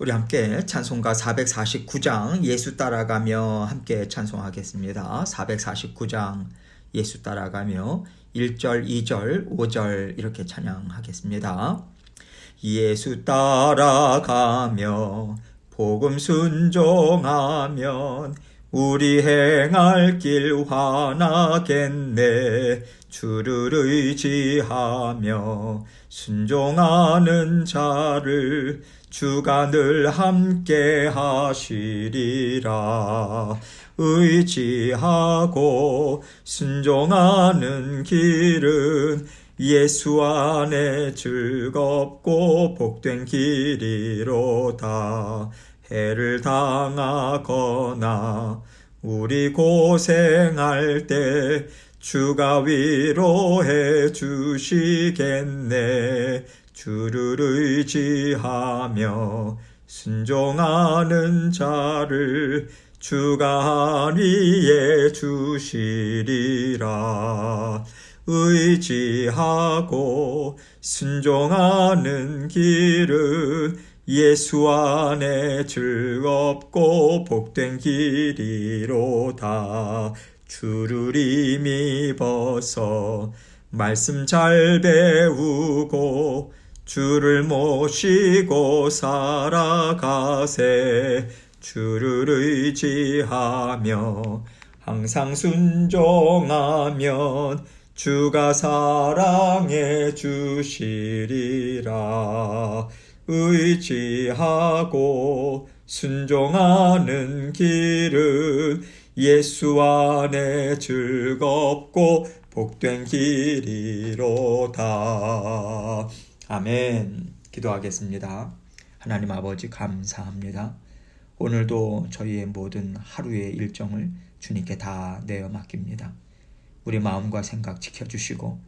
우리 함께 찬송가 449장 예수 따라가며 함께 찬송하겠습니다. 449장 예수 따라가며 1절, 2절, 5절 이렇게 찬양하겠습니다. 예수 따라가며 복음 순종하면 우리 행할 길 환하겠네. 주를 의지하며 순종하는 자를 주가 늘 함께 하시리라. 의지하고 순종하는 길은 예수 안에 즐겁고 복된 길이로다. 해를 당하거나 우리 고생할 때 주가 위로해 주시겠네. 주를 의지하며 순종하는 자를 주가 안위해 주시리라. 의지하고 순종하는 길은 예수 안에 즐겁고 복된 길이로다. 주를 힘입어서 말씀 잘 배우고 주를 모시고 살아가세. 주를 의지하며 항상 순종하면 주가 사랑해 주시리라. 의지하고 순종하는 길은 예수 안에 즐겁고 복된 길이로다. 아멘. 기도하겠습니다. 하나님 아버지 감사합니다. 오늘도 저희의 모든 하루의 일정을 주님께 다 내어 맡깁니다. 우리 마음과 생각 지켜주시고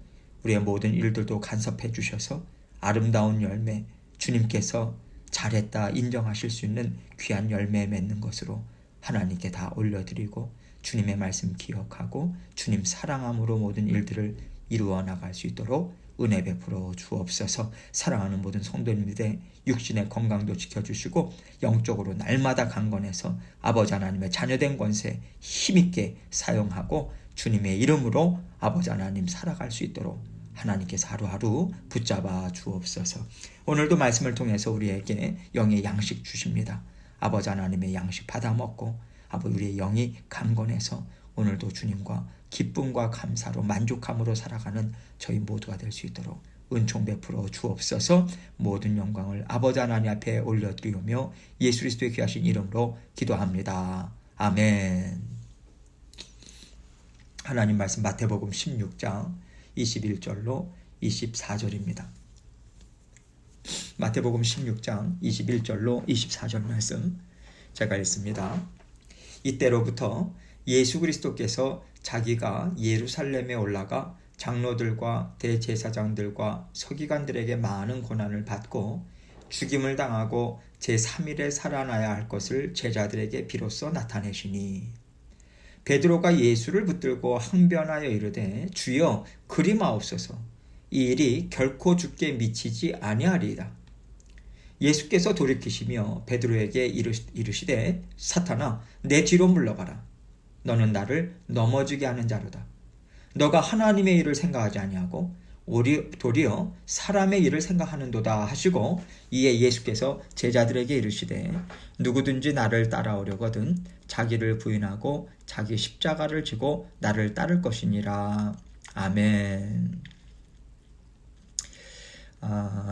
우리의 모든 일들도 간섭해 주셔서 아름다운 열매, 주님께서 잘했다 인정하실 수 있는 귀한 열매 맺는 것으로 하나님께 다 올려드리고 주님의 말씀 기억하고 주님 사랑함으로 모든 일들을 이루어 나갈 수 있도록 은혜 베풀어 주옵소서. 사랑하는 모든 성도님들의 육신의 건강도 지켜주시고 영적으로 날마다 강건해서 아버지 하나님의 자녀된 권세 힘있게 사용하고 주님의 이름으로 아버지 하나님 살아갈 수 있도록 하나님께서 하루하루 붙잡아 주옵소서. 오늘도 말씀을 통해서 우리에게 영의 양식 주십니다. 아버지 하나님의 양식 받아 먹고 아버지 우리의 영이 강건해서 오늘도 주님과 기쁨과 감사로 만족함으로 살아가는 저희 모두가 될 수 있도록 은총 베풀어 주옵소서. 모든 영광을 아버지 하나님 앞에 올려드리며 예수 그리스도의 귀하신 이름으로 기도합니다. 아멘. 하나님 말씀 마태복음 16장 21절로 24절입니다. 마태복음 16장 21절로 24절 말씀 제가 읽습니다. 이때로부터 예수 그리스도께서 자기가 예루살렘에 올라가 장로들과 대제사장들과 서기관들에게 많은 고난을 받고 죽임을 당하고 제3일에 살아나야 할 것을 제자들에게 비로소 나타내시니 베드로가 예수를 붙들고 항변하여 이르되 주여 그리마옵소서. 이 일이 결코 주께 미치지 아니하리이다. 예수께서 돌이키시며 베드로에게 이르시되 사탄아 내 뒤로 물러가라. 너는 나를 넘어지게 하는 자로다. 너가 하나님의 일을 생각하지 아니하고 도리어 사람의 일을 생각하는도다 하시고 이에 예수께서 제자들에게 이르시되 누구든지 나를 따라오려거든 자기를 부인하고 자기 십자가를 지고 나를 따를 것이니라. 아멘.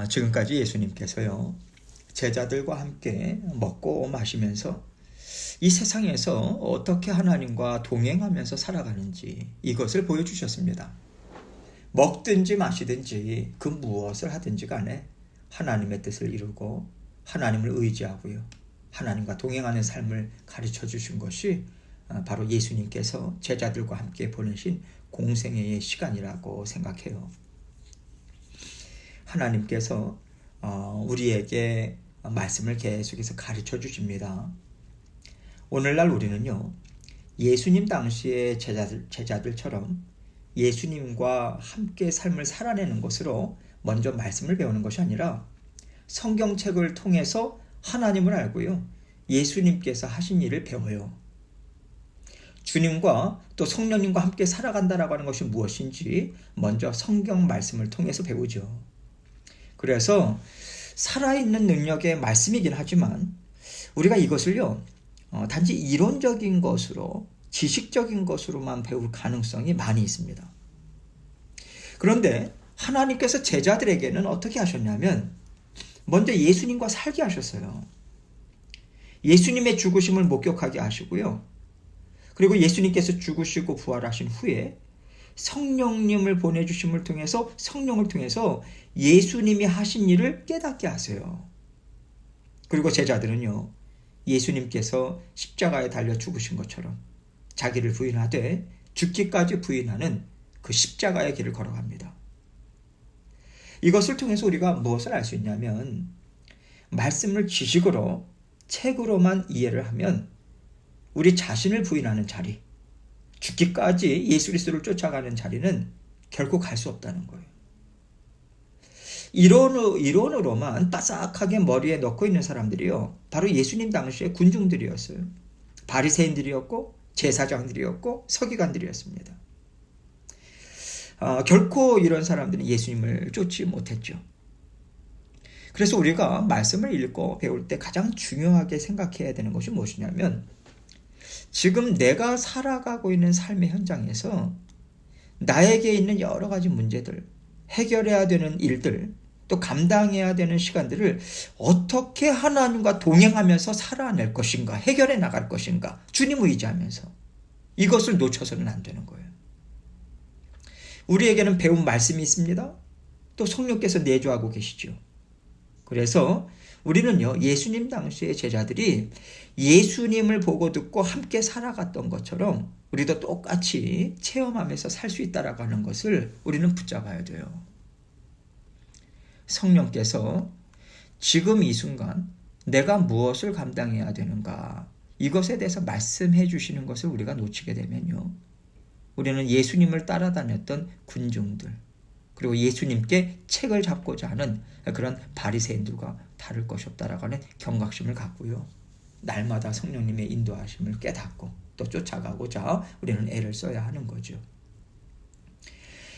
지금까지 예수님께서요 제자들과 함께 먹고 마시면서 이 세상에서 어떻게 하나님과 동행하면서 살아가는지 이것을 보여주셨습니다. 먹든지 마시든지 그 무엇을 하든지 간에 하나님의 뜻을 이루고 하나님을 의지하고요 하나님과 동행하는 삶을 가르쳐 주신 것이 바로 예수님께서 제자들과 함께 보내신 공생애의 시간이라고 생각해요. 하나님께서 우리에게 말씀을 계속해서 가르쳐 주십니다. 오늘날 우리는요 예수님 당시의 제자들처럼 예수님과 함께 삶을 살아내는 것으로 먼저 말씀을 배우는 것이 아니라 성경책을 통해서 하나님을 알고요. 예수님께서 하신 일을 배워요. 주님과 또 성령님과 함께 살아간다라고 하는 것이 무엇인지 먼저 성경 말씀을 통해서 배우죠. 그래서 살아있는 능력의 말씀이긴 하지만 우리가 이것을요, 단지 이론적인 것으로, 지식적인 것으로만 배울 가능성이 많이 있습니다. 그런데 하나님께서 제자들에게는 어떻게 하셨냐면 먼저 예수님과 살게 하셨어요. 예수님의 죽으심을 목격하게 하시고요. 그리고 예수님께서 죽으시고 부활하신 후에 성령님을 보내주심을 통해서 성령을 통해서 예수님이 하신 일을 깨닫게 하세요. 그리고 제자들은요, 예수님께서 십자가에 달려 죽으신 것처럼 자기를 부인하되 죽기까지 부인하는 그 십자가의 길을 걸어갑니다. 이것을 통해서 우리가 무엇을 알 수 있냐면 말씀을 지식으로 책으로만 이해를 하면 우리 자신을 부인하는 자리, 죽기까지 예수 그리스도를 쫓아가는 자리는 결코 갈 수 없다는 거예요. 이론으로만 빠삭하게 머리에 넣고 있는 사람들이요, 바로 예수님 당시의 군중들이었어요. 바리새인들이었고 제사장들이었고 서기관들이었습니다. 결코 이런 사람들은 예수님을 쫓지 못했죠. 그래서 우리가 말씀을 읽고 배울 때 가장 중요하게 생각해야 되는 것이 무엇이냐면 지금 내가 살아가고 있는 삶의 현장에서 나에게 있는 여러 가지 문제들, 해결해야 되는 일들, 또 감당해야 되는 시간들을 어떻게 하나님과 동행하면서 살아낼 것인가, 해결해 나갈 것인가, 주님 의지하면서 이것을 놓쳐서는 안 되는 거예요. 우리에게는 배운 말씀이 있습니다. 또 성령께서 내주하고 계시죠. 그래서 우리는요, 예수님 당시의 제자들이 예수님을 보고 듣고 함께 살아갔던 것처럼 우리도 똑같이 체험하면서 살 수 있다라고 하는 것을 우리는 붙잡아야 돼요. 성령께서 지금 이 순간 내가 무엇을 감당해야 되는가, 이것에 대해서 말씀해 주시는 것을 우리가 놓치게 되면요, 우리는 예수님을 따라다녔던 군중들, 그리고 예수님께 책을 잡고자 하는 그런 바리새인들과 다를 것이 없다라고 하는 경각심을 갖고요, 날마다 성령님의 인도하심을 깨닫고 또 쫓아가고자 우리는 애를 써야 하는 거죠.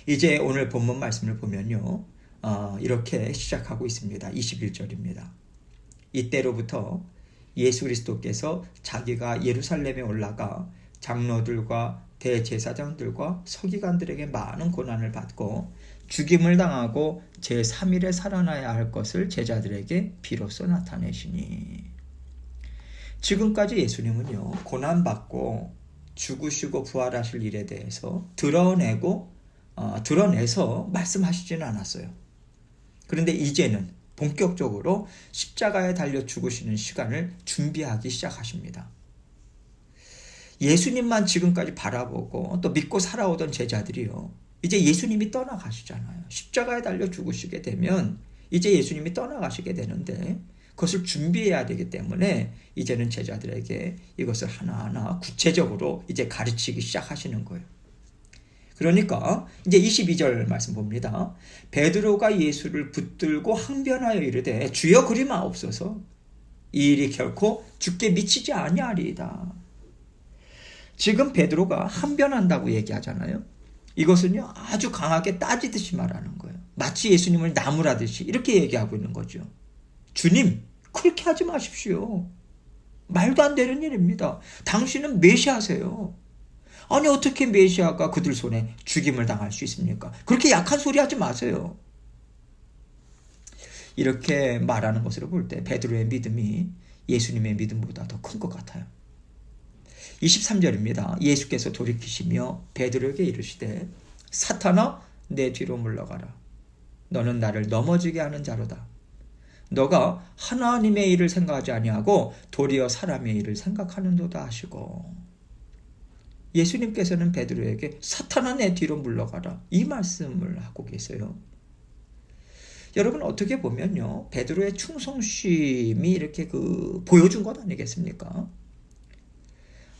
이제 오늘 본문 말씀을 보면요, 이렇게 시작하고 있습니다. 21절입니다. 이때로부터 예수 그리스도께서 자기가 예루살렘에 올라가 장로들과 대제사장들과 서기관들에게 많은 고난을 받고 죽임을 당하고 제3일에 살아나야 할 것을 제자들에게 비로소 나타내시니. 지금까지 예수님은요, 고난받고 죽으시고 부활하실 일에 대해서 드러내서 말씀하시지는 않았어요. 그런데 이제는 본격적으로 십자가에 달려 죽으시는 시간을 준비하기 시작하십니다. 예수님만 지금까지 바라보고 또 믿고 살아오던 제자들이요, 이제 예수님이 떠나가시잖아요. 십자가에 달려 죽으시게 되면 이제 예수님이 떠나가시게 되는데 그것을 준비해야 되기 때문에 이제는 제자들에게 이것을 하나하나 구체적으로 이제 가르치기 시작하시는 거예요. 그러니까 이제 22절 말씀 봅니다. 베드로가 예수를 붙들고 항변하여 이르되 주여 그리 마옵소서, 이 일이 결코 주께 미치지 아니하리이다. 지금 베드로가 항변한다고 얘기하잖아요. 이것은요, 아주 강하게 따지듯이 말하는 거예요. 마치 예수님을 나무라듯이 이렇게 얘기하고 있는 거죠. 주님, 그렇게 하지 마십시오. 말도 안 되는 일입니다. 당신은 메시아세요. 아니, 어떻게 메시아가 그들 손에 죽임을 당할 수 있습니까? 그렇게 약한 소리 하지 마세요. 이렇게 말하는 것으로 볼 때 베드로의 믿음이 예수님의 믿음보다 더 큰 것 같아요. 23절입니다. 예수께서 돌이키시며 베드로에게 이르시되 사탄아, 내 뒤로 물러가라. 너는 나를 넘어지게 하는 자로다. 너가 하나님의 일을 생각하지 아니하고 도리어 사람의 일을 생각하는도다 하시고. 예수님께서는 베드로에게 사탄아, 내 뒤로 물러가라, 이 말씀을 하고 계세요. 여러분, 어떻게 보면요, 베드로의 충성심이 이렇게 보여준 것 아니겠습니까?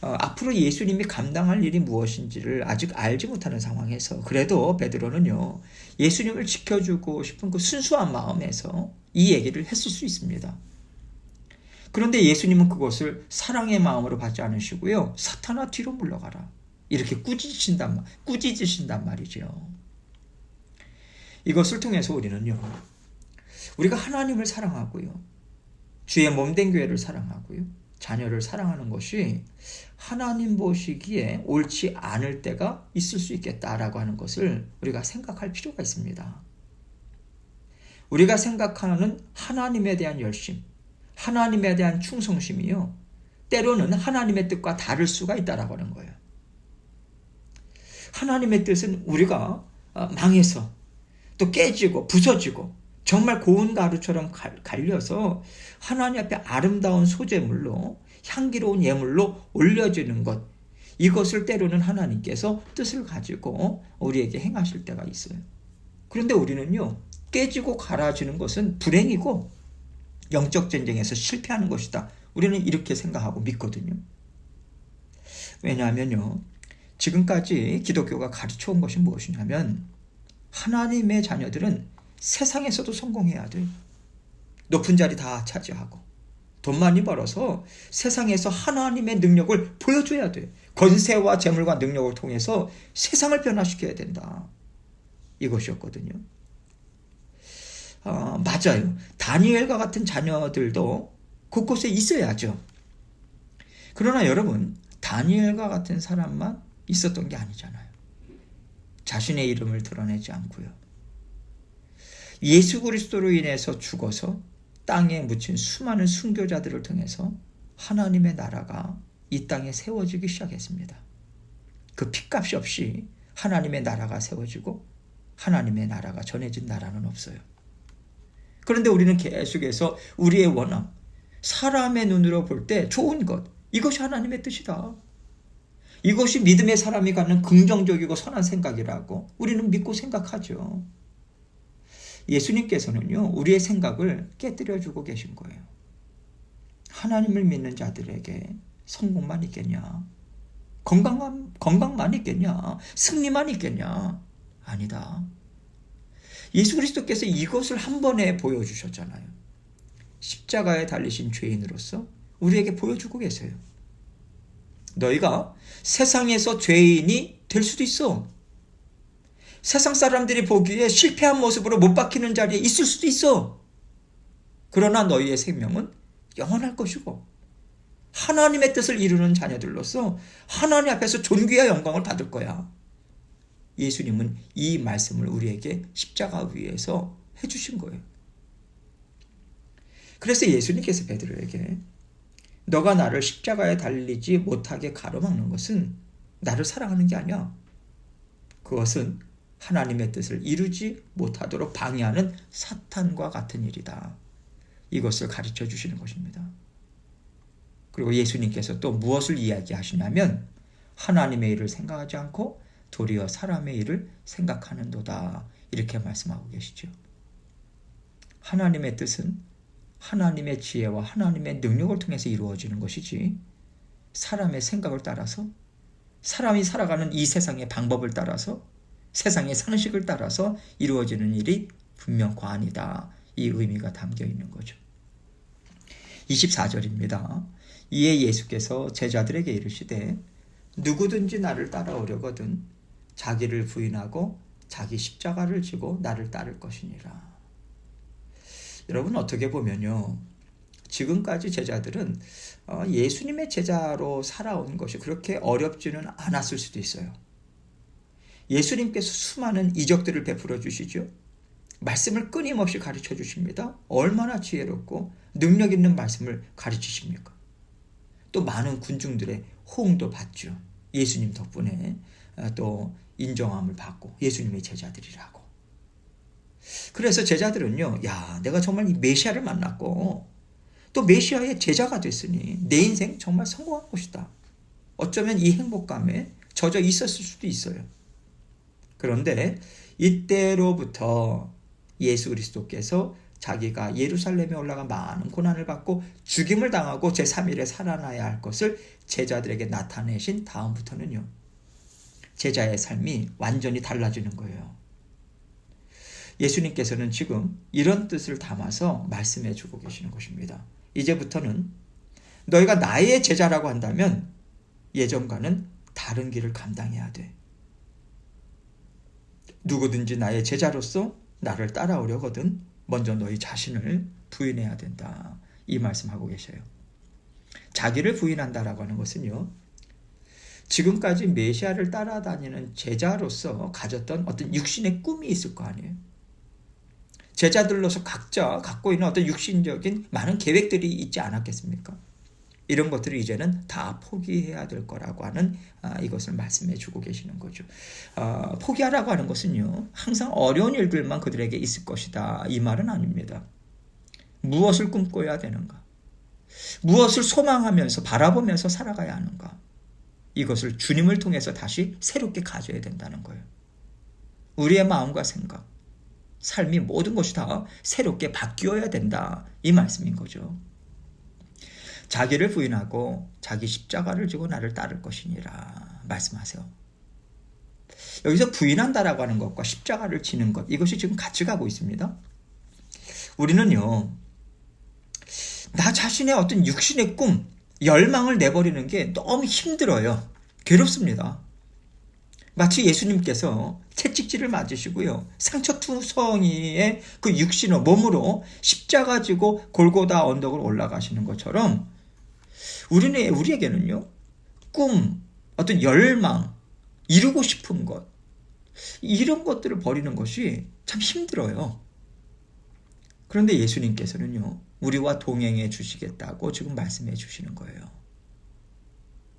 앞으로 예수님이 감당할 일이 무엇인지를 아직 알지 못하는 상황에서 그래도 베드로는요, 예수님을 지켜주고 싶은 그 순수한 마음에서 이 얘기를 했을 수 있습니다. 그런데 예수님은 그것을 사랑의 마음으로 받지 않으시고요. 사탄아 뒤로 물러가라. 이렇게 꾸짖으신단 말이죠. 이것을 통해서 우리는요. 우리가 하나님을 사랑하고요. 주의 몸된 교회를 사랑하고요. 자녀를 사랑하는 것이 하나님 보시기에 옳지 않을 때가 있을 수 있겠다라고 하는 것을 우리가 생각할 필요가 있습니다. 우리가 생각하는 하나님에 대한 열심, 하나님에 대한 충성심이요. 때로는 하나님의 뜻과 다를 수가 있다라고 하는 거예요. 하나님의 뜻은 우리가 망해서 또 깨지고 부서지고 정말 고운 가루처럼 갈려서 하나님 앞에 아름다운 소재물로 향기로운 예물로 올려지는 것, 이것을 때로는 하나님께서 뜻을 가지고 우리에게 행하실 때가 있어요. 그런데 우리는요, 깨지고 갈아지는 것은 불행이고 영적 전쟁에서 실패하는 것이다. 우리는 이렇게 생각하고 믿거든요. 왜냐하면요, 지금까지 기독교가 가르쳐온 것이 무엇이냐면 하나님의 자녀들은 세상에서도 성공해야 돼. 높은 자리 다 차지하고 돈 많이 벌어서 세상에서 하나님의 능력을 보여줘야 돼. 권세와 재물과 능력을 통해서 세상을 변화시켜야 된다. 이것이었거든요. 맞아요. 다니엘과 같은 자녀들도 곳곳에 있어야죠. 그러나 여러분, 다니엘과 같은 사람만 있었던 게 아니잖아요. 자신의 이름을 드러내지 않고요. 예수 그리스도로 인해서 죽어서 땅에 묻힌 수많은 순교자들을 통해서 하나님의 나라가 이 땅에 세워지기 시작했습니다. 그 핏값이 없이 하나님의 나라가 세워지고 하나님의 나라가 전해진 나라는 없어요. 그런데 우리는 계속해서 우리의 원함, 사람의 눈으로 볼 때 좋은 것, 이것이 하나님의 뜻이다. 이것이 믿음의 사람이 갖는 긍정적이고 선한 생각이라고 우리는 믿고 생각하죠. 예수님께서는요, 우리의 생각을 깨뜨려주고 계신 거예요. 하나님을 믿는 자들에게 성공만 있겠냐? 건강만 있겠냐? 승리만 있겠냐? 아니다. 예수 그리스도께서 이것을 한 번에 보여주셨잖아요. 십자가에 달리신 죄인으로서 우리에게 보여주고 계세요. 너희가 세상에서 죄인이 될 수도 있어. 세상 사람들이 보기에 실패한 모습으로 못 박히는 자리에 있을 수도 있어. 그러나 너희의 생명은 영원할 것이고 하나님의 뜻을 이루는 자녀들로서 하나님 앞에서 존귀와 영광을 받을 거야. 예수님은 이 말씀을 우리에게 십자가 위에서 해주신 거예요. 그래서 예수님께서 베드로에게 너가 나를 십자가에 달리지 못하게 가로막는 것은 나를 사랑하는 게 아니야. 그것은 하나님의 뜻을 이루지 못하도록 방해하는 사탄과 같은 일이다. 이것을 가르쳐 주시는 것입니다. 그리고 예수님께서 또 무엇을 이야기하시냐면 하나님의 일을 생각하지 않고 도리어 사람의 일을 생각하는도다. 이렇게 말씀하고 계시죠. 하나님의 뜻은 하나님의 지혜와 하나님의 능력을 통해서 이루어지는 것이지 사람의 생각을 따라서 사람이 살아가는 이 세상의 방법을 따라서 세상의 상식을 따라서 이루어지는 일이 분명코 아니다. 이 의미가 담겨 있는 거죠. 24절입니다. 이에 예수께서 제자들에게 이르시되 누구든지 나를 따라오려거든 자기를 부인하고 자기 십자가를 지고 나를 따를 것이니라. 여러분, 어떻게 보면요, 지금까지 제자들은 예수님의 제자로 살아온 것이 그렇게 어렵지는 않았을 수도 있어요. 예수님께서 수많은 이적들을 베풀어 주시죠. 말씀을 끊임없이 가르쳐 주십니다. 얼마나 지혜롭고 능력 있는 말씀을 가르치십니까? 또 많은 군중들의 호응도 받죠. 예수님 덕분에 또 인정함을 받고 예수님의 제자들이라고. 그래서 제자들은요, 야, 내가 정말 이 메시아를 만났고 또 메시아의 제자가 됐으니 내 인생 정말 성공한 것이다. 어쩌면 이 행복감에 젖어 있었을 수도 있어요. 그런데 이때로부터 예수 그리스도께서 자기가 예루살렘에 올라가 많은 고난을 받고 죽임을 당하고 제3일에 살아나야 할 것을 제자들에게 나타내신 다음부터는요, 제자의 삶이 완전히 달라지는 거예요. 예수님께서는 지금 이런 뜻을 담아서 말씀해 주고 계시는 것입니다. 이제부터는 너희가 나의 제자라고 한다면 예전과는 다른 길을 감당해야 돼. 누구든지 나의 제자로서 나를 따라오려거든 먼저 너희 자신을 부인해야 된다. 이 말씀하고 계셔요. 자기를 부인한다라고 하는 것은요, 지금까지 메시아를 따라다니는 제자로서 가졌던 어떤 육신의 꿈이 있을 거 아니에요. 제자들로서 각자 갖고 있는 어떤 육신적인 많은 계획들이 있지 않았겠습니까? 이런 것들을 이제는 다 포기해야 될 거라고 하는 이것을 말씀해 주고 계시는 거죠. 포기하라고 하는 것은요, 항상 어려운 일들만 그들에게 있을 것이다, 이 말은 아닙니다. 무엇을 꿈꿔야 되는가? 무엇을 소망하면서 바라보면서 살아가야 하는가? 이것을 주님을 통해서 다시 새롭게 가져야 된다는 거예요. 우리의 마음과 생각, 삶이 모든 것이 다 새롭게 바뀌어야 된다, 이 말씀인 거죠. 자기를 부인하고 자기 십자가를 지고 나를 따를 것이니라 말씀하세요. 여기서 부인한다라고 하는 것과 십자가를 지는 것, 이것이 지금 같이 가고 있습니다. 우리는요, 나 자신의 어떤 육신의 꿈, 열망을 내버리는 게 너무 힘들어요. 괴롭습니다. 마치 예수님께서 채찍질을 맞으시고요, 상처투성이의 그 육신의 몸으로 십자가 지고 골고다 언덕을 올라가시는 것처럼 우리에게는요, 꿈, 어떤 열망, 이루고 싶은 것, 이런 것들을 버리는 것이 참 힘들어요. 그런데 예수님께서는요, 우리와 동행해 주시겠다고 지금 말씀해 주시는 거예요.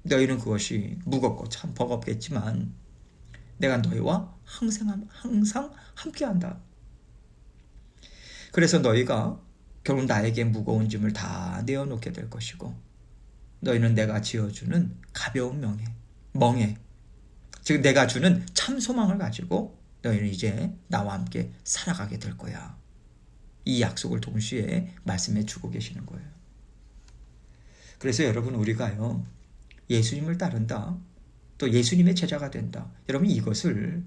너희는 그것이 무겁고 참 버겁겠지만 내가 너희와 항상 함께한다. 그래서 너희가 결국 나에게 무거운 짐을 다 내어놓게 될 것이고, 너희는 내가 지어주는 가벼운 멍에, 즉 내가 주는 참 소망을 가지고 너희는 이제 나와 함께 살아가게 될 거야. 이 약속을 동시에 말씀해 주고 계시는 거예요. 그래서 여러분, 우리가요, 예수님을 따른다, 또 예수님의 제자가 된다, 여러분 이것을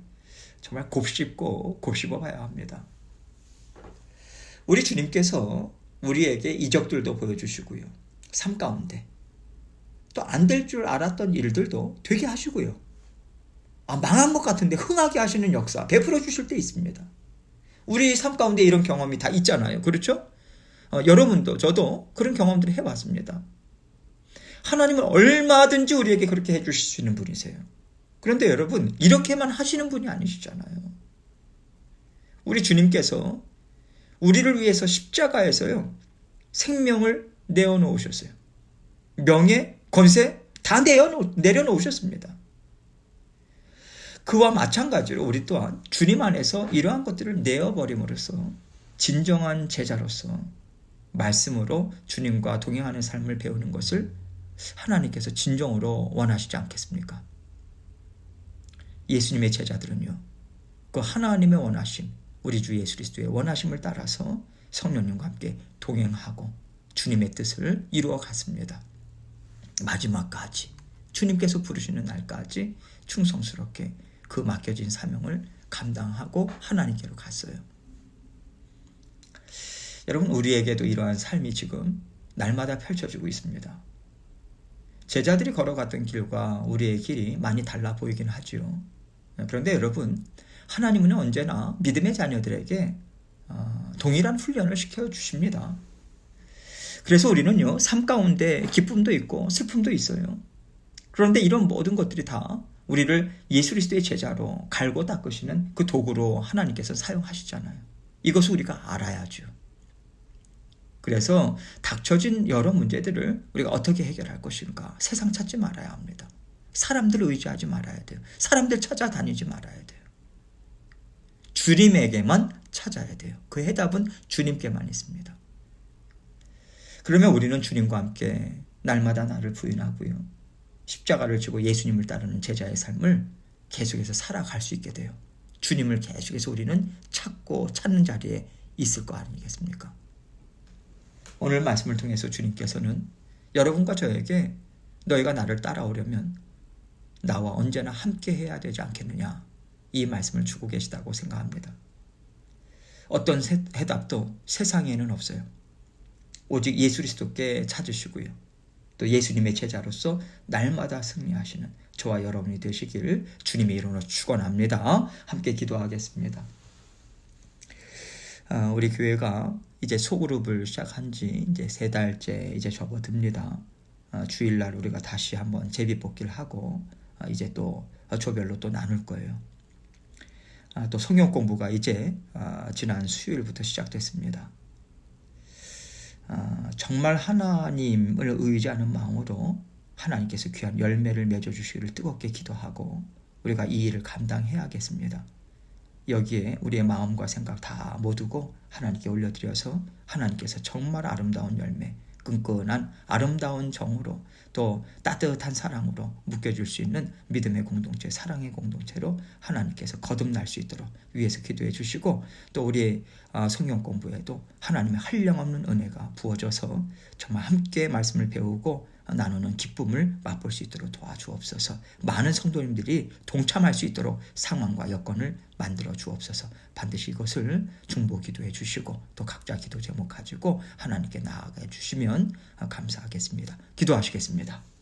정말 곱씹고 곱씹어 봐야 합니다. 우리 주님께서 우리에게 이적들도 보여주시고요, 삶 가운데 또 안 될 줄 알았던 일들도 되게 하시고요, 망한 것 같은데 흥하게 하시는 역사 베풀어 주실 때 있습니다. 우리 삶 가운데 이런 경험이 다 있잖아요. 그렇죠? 여러분도 저도 그런 경험들을 해봤습니다. 하나님은 얼마든지 우리에게 그렇게 해주실 수 있는 분이세요. 그런데 여러분, 이렇게만 하시는 분이 아니시잖아요. 우리 주님께서 우리를 위해서 십자가에서요, 생명을 내어놓으셨어요. 명예, 권세 다 내려놓으셨습니다. 그와 마찬가지로 우리 또한 주님 안에서 이러한 것들을 내어버림으로써 진정한 제자로서 말씀으로 주님과 동행하는 삶을 배우는 것을 하나님께서 진정으로 원하시지 않겠습니까? 예수님의 제자들은요, 그 하나님의 원하심, 우리 주 예수 그리스도의 원하심을 따라서 성령님과 함께 동행하고 주님의 뜻을 이루어 갔습니다. 마지막까지, 주님께서 부르시는 날까지 충성스럽게 그 맡겨진 사명을 감당하고 하나님께로 갔어요. 여러분, 우리에게도 이러한 삶이 지금 날마다 펼쳐지고 있습니다. 제자들이 걸어갔던 길과 우리의 길이 많이 달라 보이긴 하죠. 그런데 여러분, 하나님은 언제나 믿음의 자녀들에게 동일한 훈련을 시켜주십니다. 그래서 우리는요, 삶 가운데 기쁨도 있고 슬픔도 있어요. 그런데 이런 모든 것들이 다 우리를 예수 그리스도의 제자로 갈고 닦으시는 그 도구로 하나님께서 사용하시잖아요. 이것을 우리가 알아야죠. 그래서 닥쳐진 여러 문제들을 우리가 어떻게 해결할 것인가, 세상 찾지 말아야 합니다. 사람들 의지하지 말아야 돼요. 사람들 찾아다니지 말아야 돼요. 주님에게만 찾아야 돼요. 그 해답은 주님께만 있습니다. 그러면 우리는 주님과 함께 날마다 나를 부인하고요, 십자가를 지고 예수님을 따르는 제자의 삶을 계속해서 살아갈 수 있게 돼요. 주님을 계속해서 우리는 찾는 자리에 있을 거 아니겠습니까? 오늘 말씀을 통해서 주님께서는 여러분과 저에게 너희가 나를 따라오려면 나와 언제나 함께 해야 되지 않겠느냐, 이 말씀을 주고 계시다고 생각합니다. 어떤 해답도 세상에는 없어요. 오직 예수 그리스도께 찾으시고요. 또 예수님의 제자로서 날마다 승리하시는 저와 여러분이 되시길 주님의 이름으로 축원합니다. 함께 기도하겠습니다. 우리 교회가 이제 소그룹을 시작한 지 이제 3달째 이제 접어듭니다. 주일날 우리가 다시 한번 제비뽑기를 하고 이제 또 조별로 또 나눌 거예요. 또 성경 공부가 이제 지난 수요일부터 시작됐습니다. 정말 하나님을 의지하는 마음으로 하나님께서 귀한 열매를 맺어주시기를 뜨겁게 기도하고 우리가 이 일을 감당해야겠습니다. 여기에 우리의 마음과 생각 다 모두고 하나님께 올려드려서 하나님께서 정말 아름다운 열매, 끈끈한 아름다운 정으로 또 따뜻한 사랑으로 묶여줄 수 있는 믿음의 공동체, 사랑의 공동체로 하나님께서 거듭날 수 있도록 위에서 기도해 주시고, 또 우리의 성경 공부에도 하나님의 한량없는 은혜가 부어져서 정말 함께 말씀을 배우고 나누는 기쁨을 맛볼 수 있도록 도와주옵소서. 많은 성도님들이 동참할 수 있도록 상황과 여건을 만들어 주옵소서. 반드시 이것을 중보 기도해 주시고 또 각자 기도 제목 가지고 하나님께 나아가 주시면 감사하겠습니다. 기도하시겠습니다.